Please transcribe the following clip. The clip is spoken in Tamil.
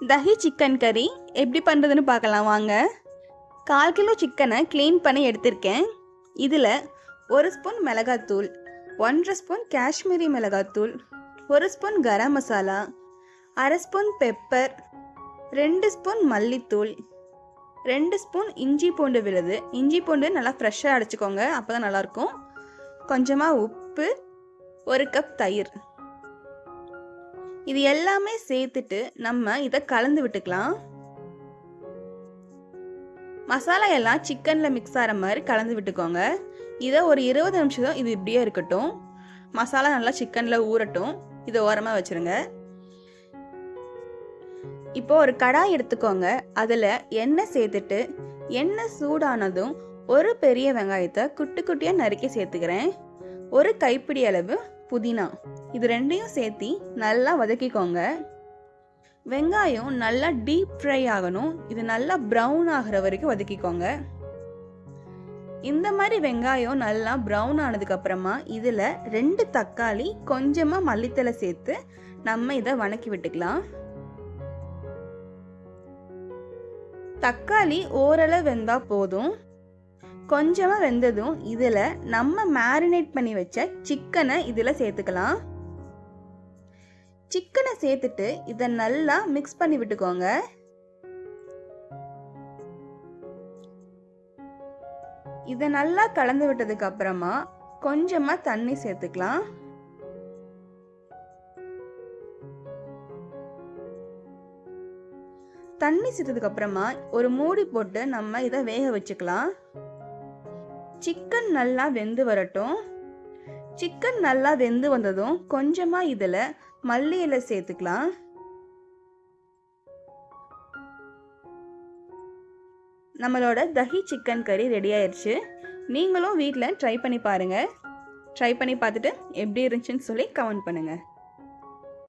தஹி சிக்கன் கறி எப்படி பண்ணுறதுன்னு பார்க்கலாம் வாங்க. 1/4 கிலோ சிக்கனை க்ளீன் பண்ணி எடுத்திருக்கேன். இதில் 1 ஸ்பூன் மிளகாத்தூள், 1.5 ஸ்பூன் காஷ்மீரி மிளகாத்தூள், 1 spoon garam masala, 1/2 spoon pepper, 2 spoon மல்லித்தூள், 2 ஸ்பூன் இஞ்சி பூண்டு விழுது. இஞ்சி பூண்டு நல்லா ஃப்ரெஷ்ஷாக அடிச்சுக்கோங்க, அப்போ தான் நல்லாயிருக்கும். கொஞ்சமாக உப்பு, 1 கப் தயிர். இது எல்லாமே சேர்த்துட்டு நம்ம இதை கலந்து விட்டுக்கலாம். மசாலா எல்லாம் சிக்கனில் மிக்ஸ் ஆகிற மாதிரி கலந்து விட்டுக்கோங்க. இதை ஒரு 20 நிமிஷம் இது இப்படியே இருக்கட்டும். மசாலா நல்லா சிக்கனில் ஊறட்டும். இதை ஓரமாக வச்சுருங்க. இப்போ ஒரு கடாய் எடுத்துக்கோங்க. அதில் எண்ணெய் சேர்த்துட்டு எண்ணெய் சூடானதும் ஒரு பெரிய வெங்காயத்தை குட்டி குட்டியாக நறுக்கி சேர்த்துக்கிறேன். 1 கைப்பிடி அளவு புதினா, இது ரெண்டையும் சேர்த்து நல்லா வதக்கிக்கோங்க. வெங்காயம் நல்லா டீப் ஃப்ரை ஆகணும். இது நல்லா ப்ரௌன் ஆகிற வரைக்கும் வதக்கிக்கோங்க. இந்த மாதிரி வெங்காயம் நல்லா ப்ரௌன் ஆனதுக்கு அப்புறமா இதில் 2 தக்காளி, கொஞ்சமாக மல்லித்தலை சேர்த்து நம்ம இதை வதக்கி விட்டுக்கலாம். தக்காளி ஓரளவு வெந்தா போதும். கொஞ்சமாக வெந்ததும் இதில் நம்ம மேரினேட் பண்ணி வச்ச சிக்கனை இதில் சேர்த்துக்கலாம். சிக்கனை சேர்த்துட்டு இதை நல்லா மிக்ஸ் பண்ணி விட்டுக்கோங்க. இதை நல்லா கலந்து விட்டதுக்கு அப்புறமா கொஞ்சமாக தண்ணி சேர்த்துக்கலாம். தண்ணி சேர்த்ததுக்கு அப்புறமா ஒரு மூடி போட்டு நம்ம இதை வேக வச்சுக்கலாம். சிக்கன் நல்லா வெந்து வரட்டும். சிக்கன் நல்லா வெந்து வந்ததும் கொஞ்சமாக இதில் மல்லி இலை சேர்த்துக்கலாம். நம்மளோட தஹி சிக்கன் கறி ரெடி ஆயிடுச்சு. நீங்களும் வீட்டில் ட்ரை பண்ணி பாருங்கள். ட்ரை பண்ணி பார்த்துட்டு எப்படி இருந்துச்சுன்னு சொல்லி கமெண்ட் பண்ணுங்கள்.